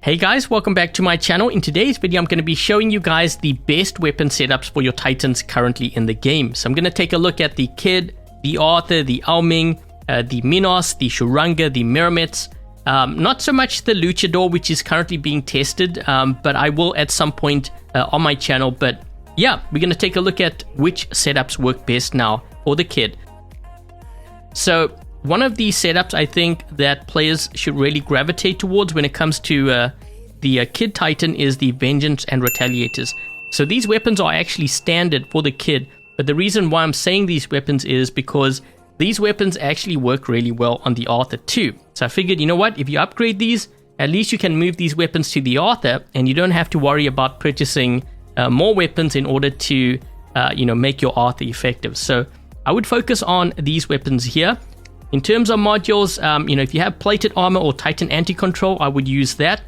Hey guys, welcome back to my channel. In today's video, I'm going to be showing you guys the best weapon setups for your Titans currently in the game. So I'm going to take a look at the Kid, the Arthur, the Ming, the Minos, the Sharanga, the Murometz. Not so much the Luchador, which is currently being tested, but I will at some point on my channel. But yeah, we're going to take a look at which setups work best now for the Kid. So one of the setups I think that players should really gravitate towards when it comes to the Kid Titan is the Vengeance and Retaliators. So these weapons are actually standard for the Kid, but the reason why I'm saying these weapons is because these weapons actually work really well on the Arthur too. So I figured, you know what, if you upgrade these, at least you can move these weapons to the Arthur and you don't have to worry about purchasing more weapons in order to make your Arthur effective. So I would focus on these weapons here. In terms of modules, if you have plated armor or Titan anti-control, I would use that.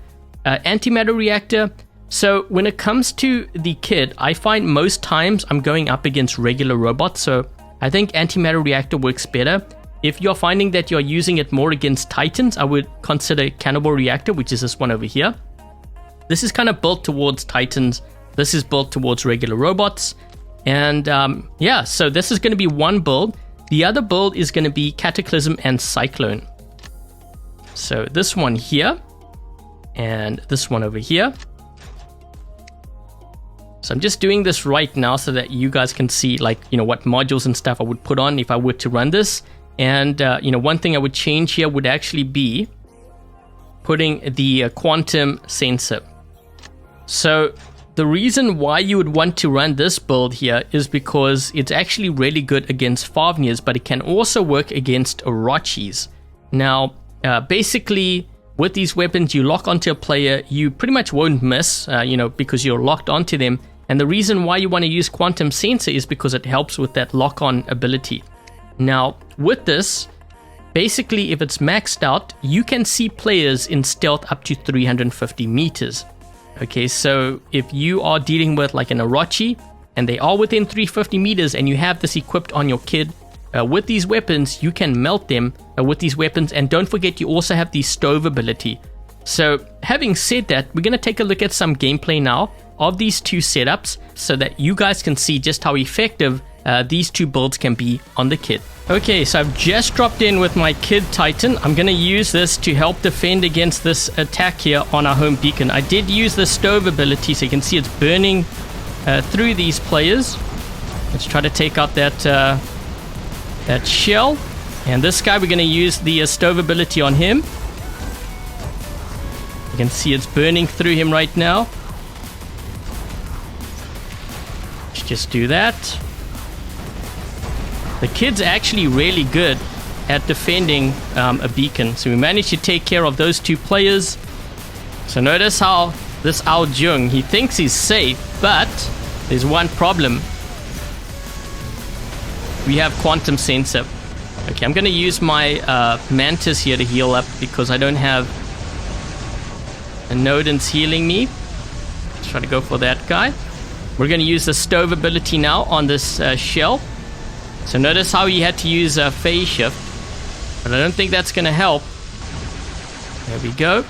Antimatter reactor. So when it comes to the Kid, I find most times I'm going up against regular robots. So I think antimatter reactor works better. If you're finding that you're using it more against Titans, I would consider cannibal reactor, which is this one over here. This is kind of built towards Titans. This is built towards regular robots. And so this is going to be one build. The other build is going to be Cataclysm and Cyclone. So this one here and this one over here. So I'm just doing this right now so that you guys can see what modules and stuff I would put on if I were to run this. And one thing I would change here would actually be putting the quantum sensor. So the reason why you would want to run this build here is because it's actually really good against Fafnirs, but it can also work against Orochis. Now, basically, with these weapons, you lock onto a player, you pretty much won't miss, because you're locked onto them. And the reason why you want to use Quantum Sensor is because it helps with that lock-on ability. Now, with this, basically, if it's maxed out, you can see players in stealth up to 350 meters. Okay, so if you are dealing with like an Orochi and they are within 350 meters and you have this equipped on your Kid, with these weapons, you can melt them with these weapons. And don't forget, you also have the stove ability. So having said that, we're going to take a look at some gameplay now of these two setups so that you guys can see just how effective these two builds can be on the Kid. Okay, so I've just dropped in with my Kid Titan. I'm going to use this to help defend against this attack here on our home beacon. I did use the stove ability, so you can see it's burning through these players. Let's try to take out that shell. And this guy, we're going to use the stove ability on him. You can see it's burning through him right now. Let's just do that. The Kid's actually really good at defending a beacon. So we managed to take care of those two players. So notice how this Ao Jung, he thinks he's safe, but there's one problem. We have Quantum Sensor. Okay, I'm going to use my Mantis here to heal up because I don't have a Nodens healing me. Let's try to go for that guy. We're going to use the stove ability now on this shell. So notice how he had to use a phase shift, but I don't think that's going to help. There we go.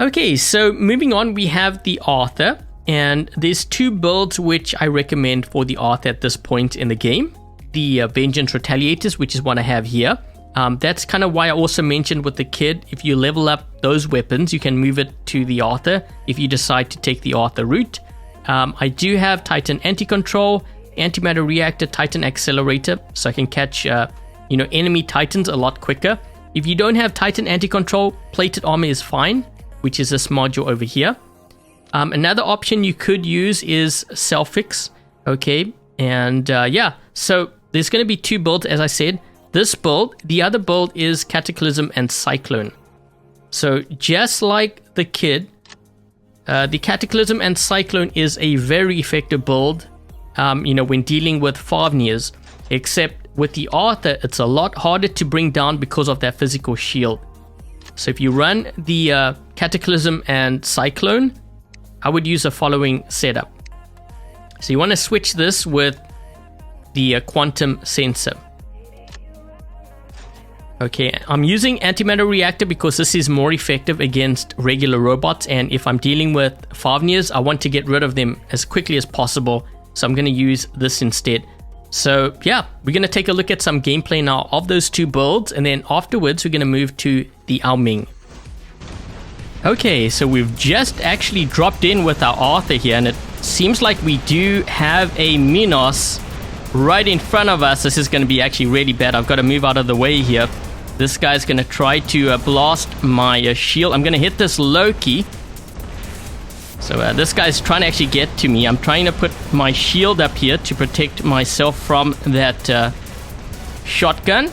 Okay, so moving on, we have the Arthur, and there's two builds which I recommend for the Arthur at this point in the game. The Vengeance Retaliators, which is what I have here. That's kind of why I also mentioned with the Kid, if you level up those weapons, you can move it to the Arthur if you decide to take the Arthur route. I do have Titan Anti-Control, Antimatter Reactor, Titan Accelerator, so I can catch enemy Titans a lot quicker. If you don't have Titan Anti-Control, Plated Armor is fine, which is this module over here. Another option you could use is Self-Fix, okay, and so there's going to be two builds, as I said. This build, the other build is Cataclysm and Cyclone. So just like the Kid, the Cataclysm and Cyclone is a very effective build when dealing with Fafnirs, except with the Arthur, it's a lot harder to bring down because of that physical shield. So if you run the Cataclysm and Cyclone, I would use the following setup. So you want to switch this with the Quantum Sensor. Okay, I'm using antimatter reactor because this is more effective against regular robots, and if I'm dealing with Fafnirs, I want to get rid of them as quickly as possible, so I'm going to use this instead. So yeah, we're going to take a look at some gameplay now of those two builds, and then afterwards we're going to move to the Ming. Okay, so we've just actually dropped in with our Arthur here, and it seems like we do have a Minos right in front of us. This is going to be actually really bad. I've got to move out of the way here. This guy's going to try to blast my shield. I'm going to hit this Loki. So this guy's trying to actually get to me. I'm trying to put my shield up here to protect myself from that shotgun.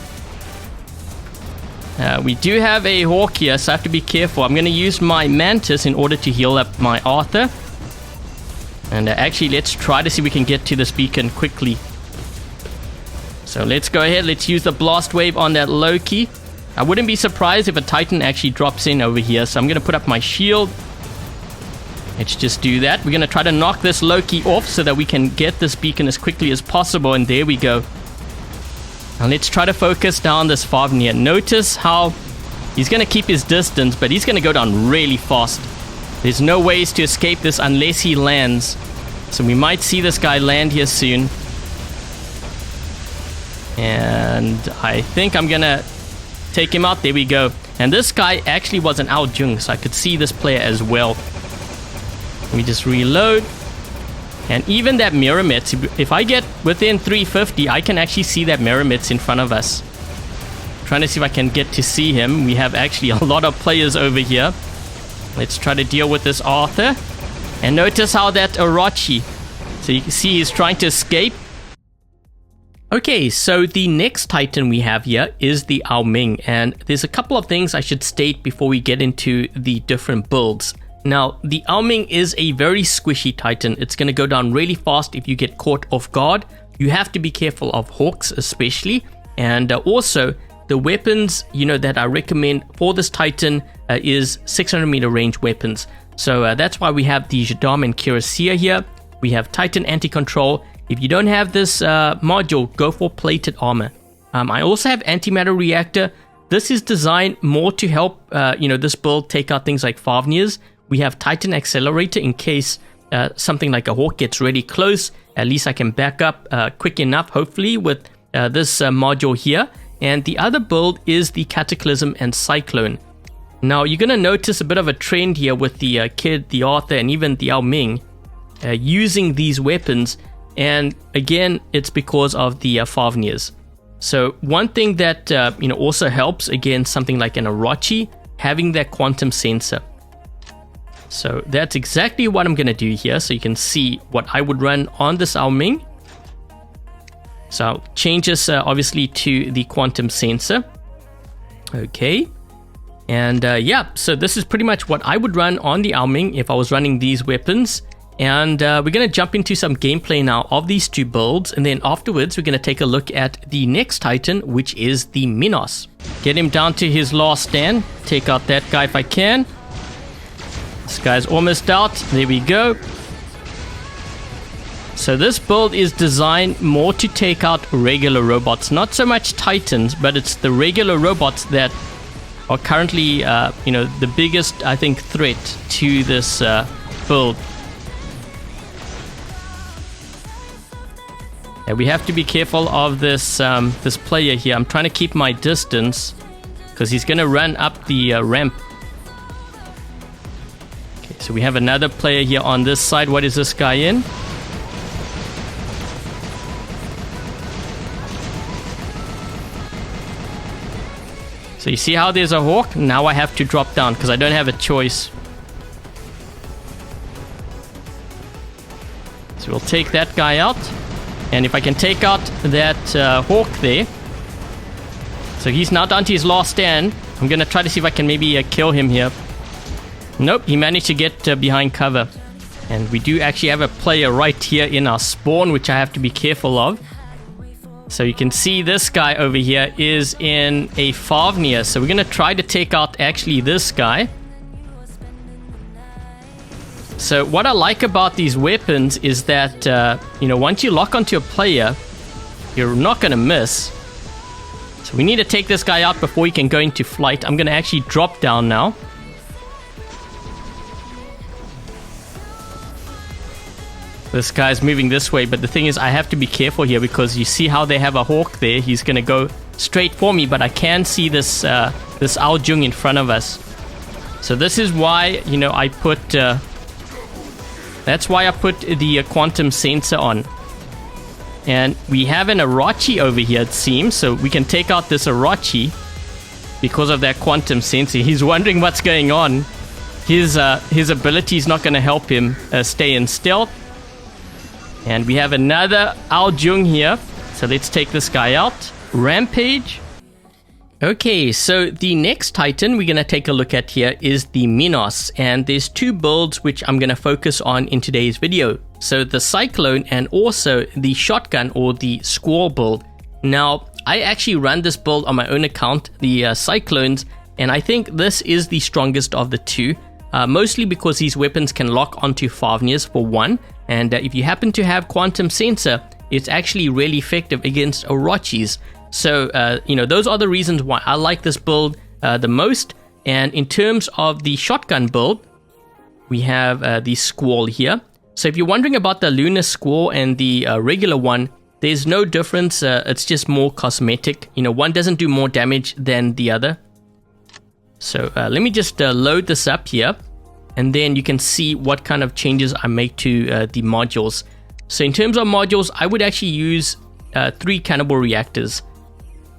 We do have a hawk here, so I have to be careful. I'm going to use my mantis in order to heal up my Arthur. And actually, let's try to see if we can get to this beacon quickly. So let's go ahead. Let's use the blast wave on that Loki. I wouldn't be surprised if a Titan actually drops in over here. So I'm going to put up my shield. Let's just do that. We're going to try to knock this Loki off so that we can get this beacon as quickly as possible. And there we go. Now let's try to focus down this Fafnir. Notice how he's going to keep his distance, but he's going to go down really fast. There's no ways to escape this unless he lands. So we might see this guy land here soon. And I think I'm going to take him out. There we go. And this guy actually was an Ao Jung, so I could see this player as well. Let me just reload. And even that Murometz, if I get within 350, I can actually see that Murometz in front of us. Trying to see if I can get to see him. We have actually a lot of players over here. Let's try to deal with this Arthur. And notice how that Orochi, so you can see he's trying to escape. Okay, so the next Titan we have here is the Ming, and there's a couple of things I should state before we get into the different builds. Now, the Ming is a very squishy Titan. It's going to go down really fast if you get caught off guard. You have to be careful of hawks especially, and also the weapons, that I recommend for this Titan is 600 meter range weapons. So that's why we have the Jadam and Cuirassier here. We have Titan anti-control. If you don't have this module, go for plated armor. I also have antimatter reactor. This is designed more to help, this build take out things like Fafnirs. We have Titan accelerator in case something like a hawk gets really close. At least I can back up quick enough, hopefully, with this module here. And the other build is the Cataclysm and Cyclone. Now, you're going to notice a bit of a trend here with the Kid, the Arthur, and even the Ming using these weapons. And again, it's because of the Fafnirs. So one thing that also helps against something like an Orochi, having that quantum sensor. So that's exactly what I'm going to do here. So you can see what I would run on this Ming. So I'll change this obviously to the quantum sensor. Okay. And so this is pretty much what I would run on the Ming if I was running these weapons. And we're going to jump into some gameplay now of these two builds. And then afterwards, we're going to take a look at the next Titan, which is the Minos. Get him down to his last stand. Take out that guy if I can. This guy's almost out. There we go. So this build is designed more to take out regular robots. Not so much Titans, but it's the regular robots that are currently, the biggest, I think, threat to this build. Yeah, we have to be careful of this this player here. I'm trying to keep my distance because he's going to run up the ramp. Okay, so we have another player here on this side. What is this guy in? So you see how there's a hawk? Now I have to drop down because I don't have a choice. So we'll take that guy out. And if I can take out that hawk there. So he's now down to his last stand. I'm going to try to see if I can maybe kill him here. Nope, he managed to get behind cover. And we do actually have a player right here in our spawn, which I have to be careful of. So you can see this guy over here is in a Fafnir. So we're going to try to take out actually this guy. So what I like about these weapons is that, once you lock onto a player, you're not going to miss. So we need to take this guy out before he can go into flight. I'm going to actually drop down now. This guy's moving this way, but the thing is I have to be careful here because you see how they have a hawk there. He's going to go straight for me, but I can see this this Aljung in front of us. So this is why, you know, I put... that's why I put the quantum sensor on. And we have an Orochi over here, it seems. So we can take out this Orochi because of that quantum sensor. He's wondering what's going on. His ability is not going to help him stay in stealth. And we have another Aljung here. So let's take this guy out. Rampage. Okay, so the next Titan we're going to take a look at here is the Minos. And there's two builds which I'm going to focus on in today's video. So the Cyclone and also the Shotgun or the Squall build. Now, I actually run this build on my own account, the Cyclones. And I think this is the strongest of the two. Mostly because these weapons can lock onto Fafnirs for one. And if you happen to have Quantum Sensor, it's actually really effective against Orochis. So, you know, those are the reasons why I like this build the most. And in terms of the Shotgun build, we have the Squall here. So if you're wondering about the Lunar Squall and the regular one, there's no difference. It's just more cosmetic. You know, one doesn't do more damage than the other. So let me just load this up here. And then you can see what kind of changes I make to the modules. So in terms of modules, I would actually use 3 cannibal reactors.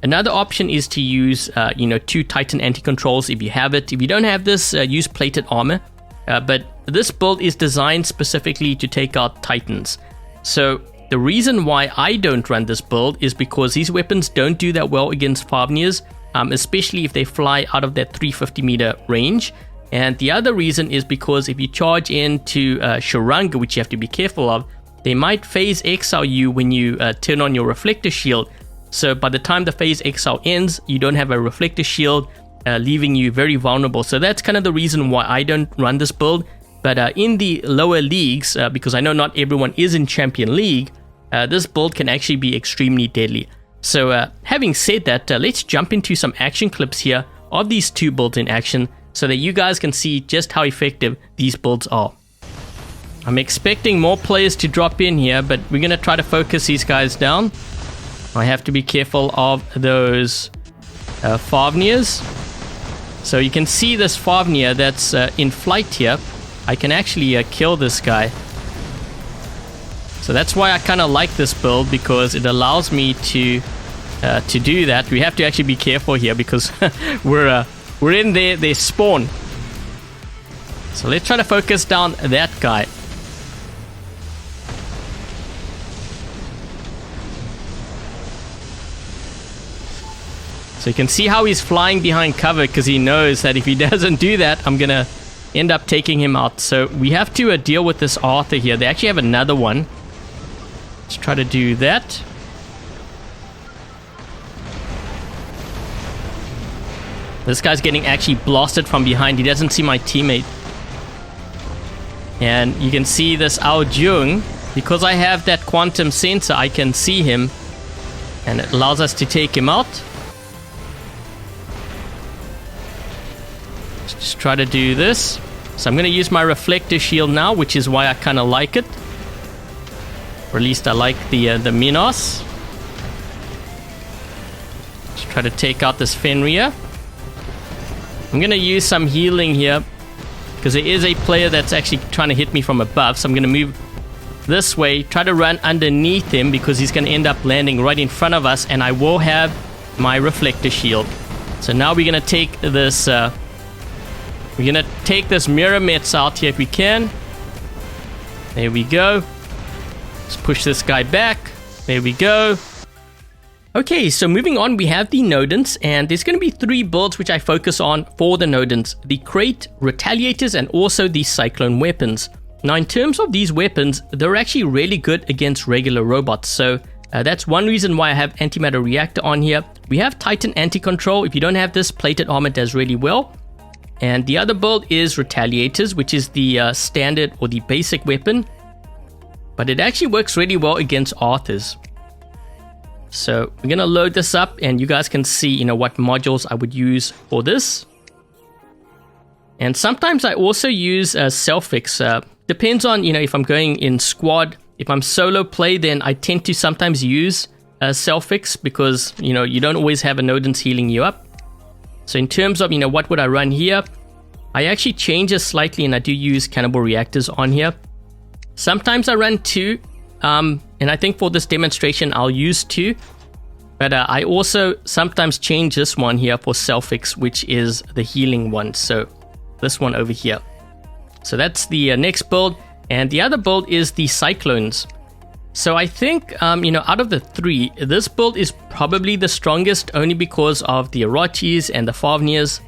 Another option is to use, you know, 2 Titan anti-controls if you have it. If you don't have this, use plated armor. But this build is designed specifically to take out Titans. So the reason why I don't run this build is because these weapons don't do that well against Fafnirs, especially if they fly out of that 350 meter range. And the other reason is because if you charge into Sharanga, which you have to be careful of, they might phase exile you when you turn on your reflector shield. So by the time the phase exile ends, you don't have a reflector shield, leaving you very vulnerable. So that's kind of the reason why I don't run this build. But in the lower leagues, because I know not everyone is in Champion League, this build can actually be extremely deadly. So having said that, let's jump into some action clips here of these two builds in action so that you guys can see just how effective these builds are. I'm expecting more players to drop in here, but we're going to try to focus these guys down. I have to be careful of those Fafnirs. So you can see this Fafnir that's in flight here. I can actually kill this guy. So that's why I kind of like this build, because it allows me to do that. We have to actually be careful here because we're in their spawn. So let's try to focus down that guy. So you can see how he's flying behind cover because he knows that if he doesn't do that, I'm going to end up taking him out. So we have to deal with this Arthur here. They actually have another one. Let's try to do that. This guy's getting actually blasted from behind. He doesn't see my teammate. And you can see this Aljung. Because I have that quantum sensor, I can see him. And it allows us to take him out. Let's just try to do this. So I'm going to use my reflector shield now, which is why I kind of like it. Or at least I like the Minos. Let's try to take out this Fenrir. I'm going to use some healing here because there is a player that's actually trying to hit me from above. So I'm going to move this way, try to run underneath him because he's going to end up landing right in front of us, and I will have my reflector shield. So now we're going to take this Murometz out here if we can. There we go. Let's push this guy back. There we go. Okay, so moving on, we have the Nodens, and there's going to be 3 builds which I focus on for the Nodens: the Crate, Retaliators, and also the Cyclone weapons. Now, in terms of these weapons, they're actually really good against regular robots, so that's one reason why I have Antimatter Reactor on here. We have Titan Anti-Control. If you don't have this, Plated Armor does really well. And the other build is Retaliators, which is the standard or the basic weapon, but it actually works really well against Arthurs. So we're gonna load this up, and you guys can see, you know, what modules I would use for this. And sometimes I also use self-fix. Depends on, you know, if I'm going in squad. If I'm solo play, then I tend to sometimes use self-fix because, you know, you don't always have a Nodens healing you up. So in terms of, you know, what would I run here? I actually change it slightly, and I do use cannibal reactors on here. Sometimes I run 2, and I think for this demonstration I'll use 2. But I also sometimes change this one here for self-fix, which is the healing one. So this one over here. So that's the next build. And the other build is the Cyclones. So I think, you know, out of the 3, this build is probably the strongest, only because of the Orochis and the Fafnirs.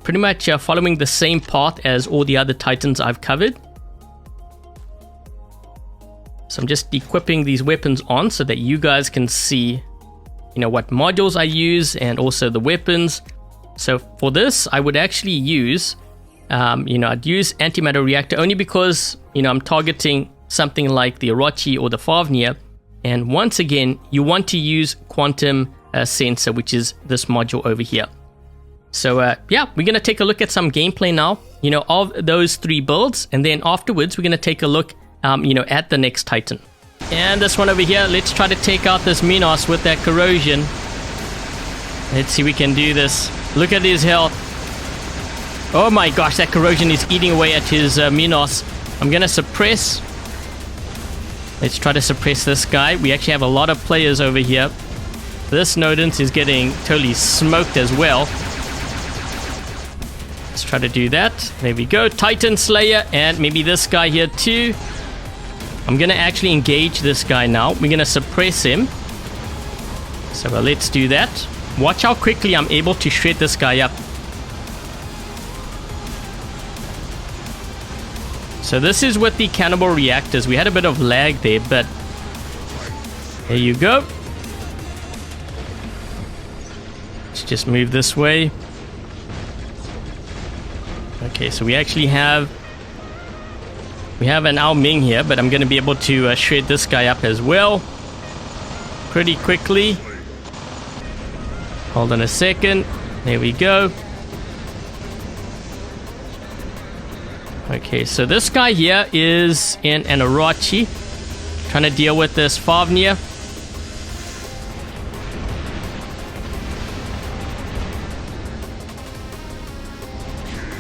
Pretty much following the same path as all the other Titans I've covered. So I'm just equipping these weapons on so that you guys can see, you know, what modules I use and also the weapons. So for this, I would actually use, you know, I'd use antimatter reactor only because, you know, I'm targeting something like the Orochi or the Fafnir. And once again, you want to use quantum sensor, which is this module over here. So yeah, we're going to take a look at some gameplay now, you know, of those 3 builds. And then afterwards, we're going to take a look, you know, at the next Titan. And this one over here, let's try to take out this Minos with that corrosion. Let's see if we can do this. Look at his health. Oh my gosh, that corrosion is eating away at his Minos. I'm going to suppress. Let's try to suppress this guy. We actually have a lot of players over here. This Nodens is getting totally smoked as well. Let's try to do that. There we go. Titan Slayer, and maybe this guy here too. I'm going to actually engage this guy now. We're going to suppress him. So let's do that. Watch how quickly I'm able to shred this guy up. So this is with the cannibal reactors. We had a bit of lag there, but there you go. Let's just move this way. Okay, so we actually have an Ming here, but I'm going to be able to shred this guy up as well pretty quickly. Hold on a second. There we go. Okay, so this guy here is in an Orochi, trying to deal with this Fafnir.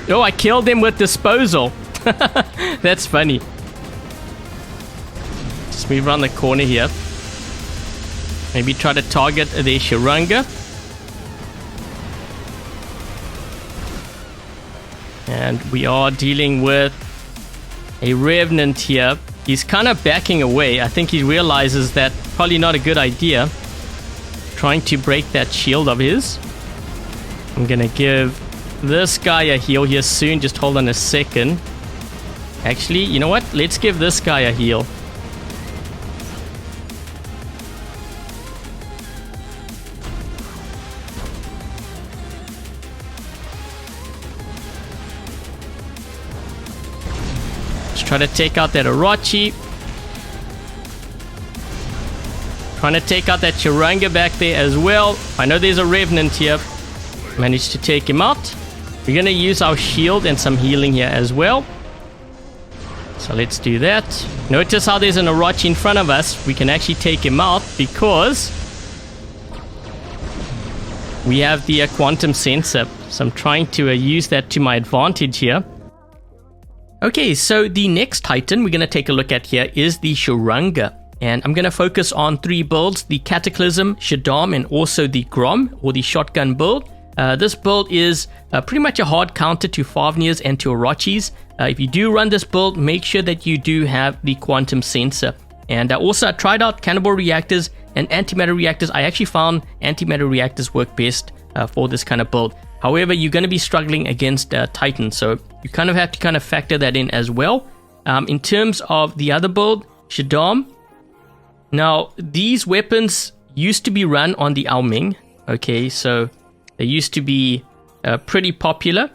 Oh, I killed him with disposal. That's funny. Just move around the corner here. Maybe try to target the Sharanga. And we are dealing with a Revenant here. He's kind of backing away. I think he realizes that probably not a good idea. Trying to break that shield of his. I'm going to give this guy a heal here soon. Just hold on a second. Actually, you know what? Let's give this guy a heal. Let's try to take out that Orochi. Trying to take out that Sharanga back there as well. I know there's a Revenant here. Managed to take him out. We're going to use our shield and some healing here as well. So let's do that. Notice how there's an Orochi in front of us. We can actually take him out because we have the quantum sensor. So I'm trying to use that to my advantage here. Okay, so the next Titan we're going to take a look at here is the Sharanga. And I'm going to focus on 3 builds, the Cataclysm, Shaddam, and also the Grom, or the shotgun build. This build is pretty much a hard counter to Fafnirs and to Orochis. If you do run this build, make sure that you do have the quantum sensor. And also I tried out cannibal reactors and antimatter reactors. I actually found antimatter reactors work best for this kind of build. However, you're going to be struggling against Titans, so you kind of have to factor that in as well. In terms of the other build, Shaddam. Now, these weapons used to be run on the Ming. Okay, so they used to be pretty popular.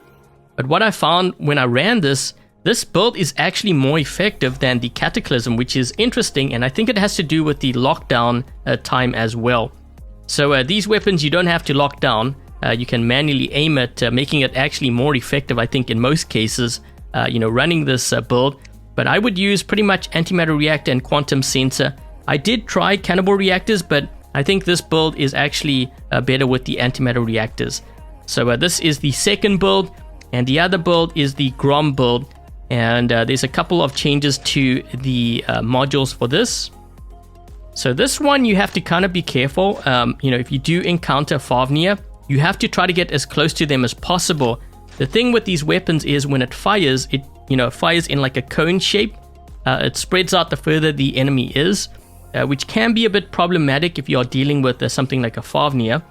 But what I found when I ran this this build is actually more effective than the Cataclysm, which is interesting, and I think it has to do with the lockdown time as well. So these weapons you don't have to lock down. You can manually aim it, making it actually more effective, I think, in most cases, running this build. But I would use pretty much Antimatter Reactor and Quantum Sensor. I did try Cannibal Reactors, but I think this build is actually better with the Antimatter Reactors. So this is the second build, and the other build is the Grom build. And there's a couple of changes to the modules for this. So this one you have to kind of be careful. If you do encounter Fafnir, you have to try to get as close to them as possible. The thing with these weapons is when it fires, it fires in like a cone shape. It spreads out the further the enemy is, which can be a bit problematic if you are dealing with something like a Fafnir.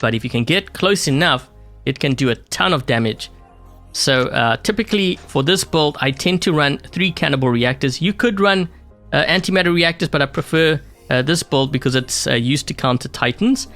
But if you can get close enough, it can do a ton of damage. So typically for this build, I tend to run 3 Cannibal Reactors. You could run Antimatter Reactors, but I prefer this build because it's used to counter Titans.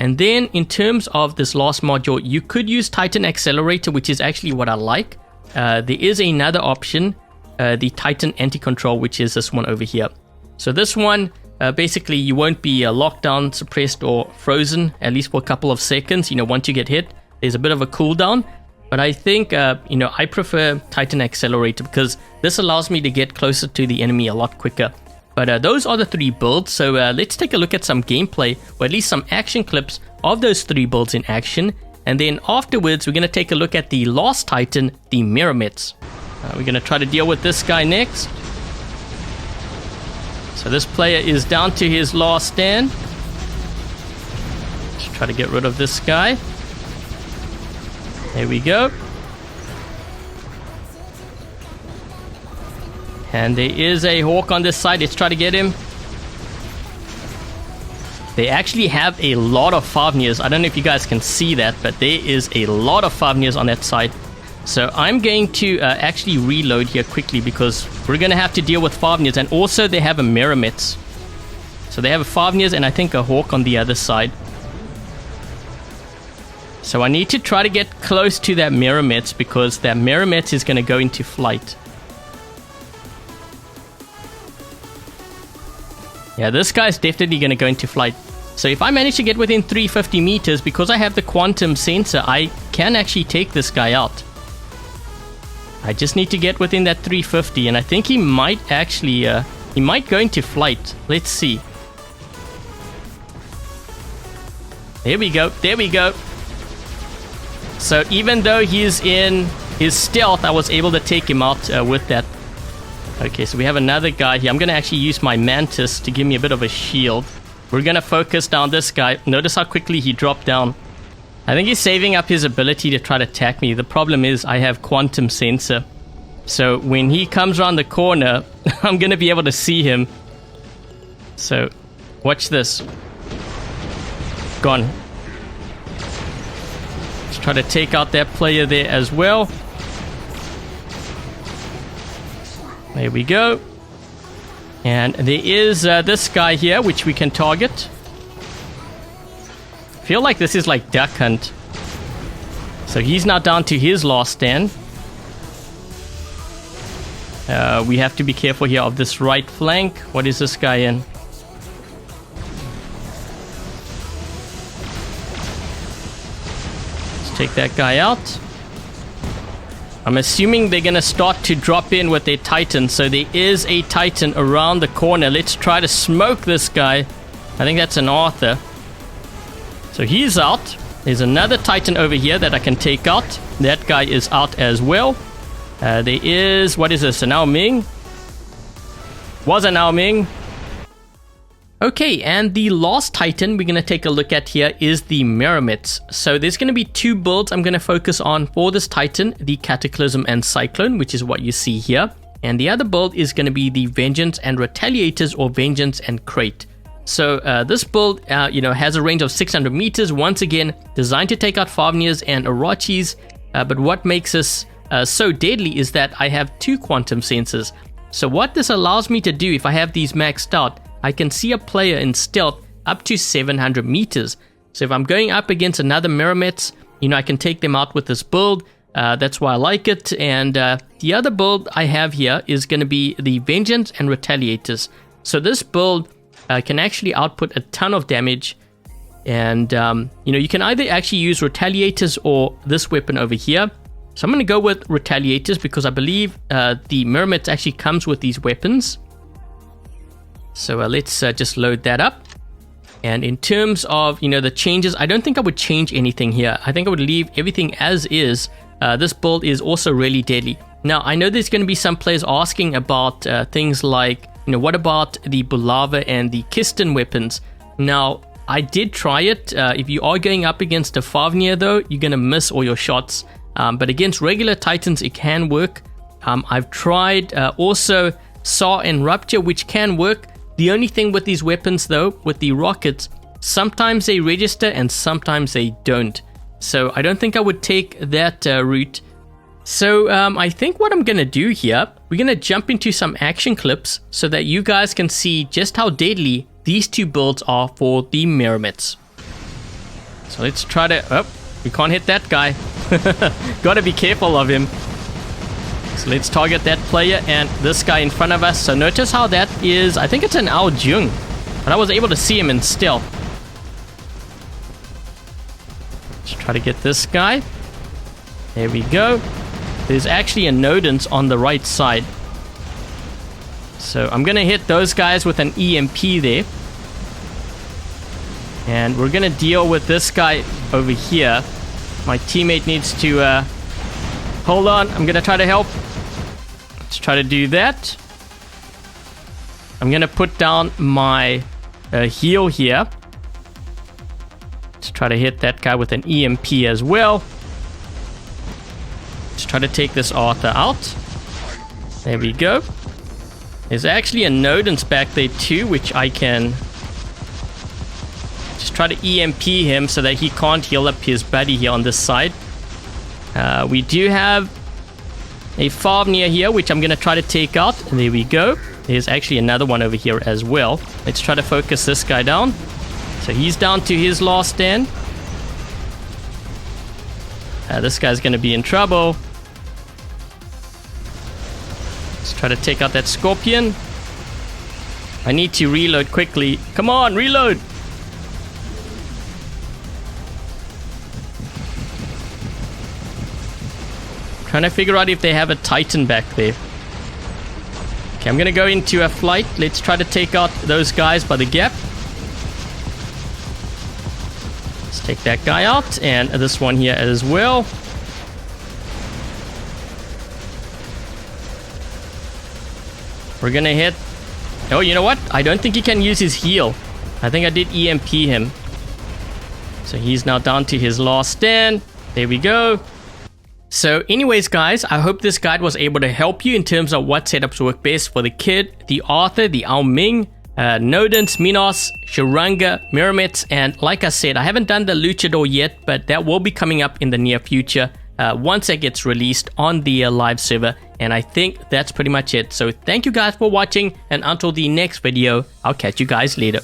And then in terms of this last module, you could use Titan Accelerator, which is actually what I like. There is another option, the Titan Anti-Control, which is this one over here. So this one, basically you won't be locked down, suppressed, or frozen, at least for a couple of seconds. Once you get hit, there's a bit of a cooldown. But I think, I prefer Titan Accelerator because this allows me to get closer to the enemy a lot quicker. But those are the 3 builds, so let's take a look at some gameplay, or at least some action clips of those 3 builds in action. And then afterwards, we're going to take a look at the last Titan, the Murometz. We're going to try to deal with this guy next. So this player is down to his last stand. Let's try to get rid of this guy. There we go. And there is a Hawk on this side. Let's try to get him. They actually have a lot of Fafnirs. I don't know if you guys can see that, but there is a lot of Fafnirs on that side. So I'm going to actually reload here quickly because we're going to have to deal with Fafnirs. And also they have a Murometz. So they have a Fafnirs and I think a Hawk on the other side. So I need to try to get close to that Murometz because that Murometz is going to go into flight. Yeah, this guy's definitely going to go into flight. So if I manage to get within 350 meters, because I have the quantum sensor, I can actually take this guy out. I just need to get within that 350, and I think he might actually, he might go into flight. Let's see. There we go, there we go. So even though he's in his stealth, I was able to take him out with that. Okay, so we have another guy here. I'm going to actually use my Mantis to give me a bit of a shield. We're going to focus down this guy. Notice how quickly he dropped down. I think he's saving up his ability to try to attack me. The problem is I have quantum sensor. So when he comes around the corner, I'm going to be able to see him. So watch this. Gone. Let's try to take out that player there as well. There we go. And there is this guy here, which we can target. I feel like this is like Duck Hunt. So he's now down to his last stand. We have to be careful here of this right flank. What is this guy in? Let's take that guy out. I'm assuming they're going to start to drop in with their Titan. So there is a Titan around the corner. Let's try to smoke this guy. I think that's an Arthur. So he's out. There's another Titan over here that I can take out. That guy is out as well. There is... What is this? An Ming? Was an Ming. Okay, and the last Titan we're going to take a look at here is the Murometz. So there's going to be 2 builds I'm going to focus on for this Titan, the Cataclysm and Cyclone, which is what you see here. And the other build is going to be the Vengeance and Retaliators, or Vengeance and Crate. So this build, has a range of 600 meters, once again, designed to take out Fafnirs and Orochis. But what makes this so deadly is that I have 2 quantum sensors. So what this allows me to do, if I have these maxed out, I can see a player in stealth up to 700 meters. So if I'm going up against another Murometz, I can take them out with this build. That's why I like it. And the other build I have here is going to be the Vengeance and Retaliators. So this build can actually output a ton of damage. And, you can either actually use Retaliators or this weapon over here. So I'm going to go with Retaliators because I believe the Murometz actually comes with these weapons. So let's just load that up. And in terms of, the changes, I don't think I would change anything here. I think I would leave everything as is. This build is also really deadly. Now, I know there's going to be some players asking about things like, what about the Bulava and the Kisten weapons? Now, I did try it. If you are going up against a Fafnir, though, you're going to miss all your shots. But against regular Titans, it can work. I've tried also Saw and Rupture, which can work. The only thing with these weapons, though, with the rockets, sometimes they register and sometimes they don't. So I don't think I would take that route. So I think what I'm going to do here, we're going to jump into some action clips so that you guys can see just how deadly these two builds are for the Murometz. So let's try to... Oh, we can't hit that guy. Gotta be careful of him. So let's target that player and this guy in front of us. So notice how that is... I think it's an Ao Jung. But I was able to see him in stealth. Let's try to get this guy. There we go. There's actually a Nodens on the right side. So I'm going to hit those guys with an EMP there. And we're going to deal with this guy over here. My teammate needs to... hold on, I'm going to try to help. Let's try to do that. I'm going to put down my heal here. Let's try to hit that guy with an EMP as well. Let's try to take this Arthur out. There we go. There's actually a Nodens back there too, which I can just try to EMP him so that he can't heal up his buddy here on this side. We do have a Fafnir here, which I'm going to try to take out. There we go. There's actually another one over here as well. Let's try to focus this guy down. So he's down to his last stand. This guy's going to be in trouble. Let's try to take out that Scorpion. I need to reload quickly. Come on, reload! Trying to figure out if they have a Titan back there. Okay, I'm gonna go into a flight. Let's try to take out those guys by the gap. Let's take that guy out, and this one here as well. We're gonna hit... Oh, you know what? I don't think he can use his heal. I think I did EMP him. So he's now down to his last stand. There we go. So anyways, guys, I hope this guide was able to help you in terms of what setups work best for the Kid, the Arthur, the Ming, Nodens, Minos, Sharanga, Murometz, and like I said, I haven't done the Luchador yet, but that will be coming up in the near future once it gets released on the live server. And I think that's pretty much it. So thank you guys for watching, and until the next video, I'll catch you guys later.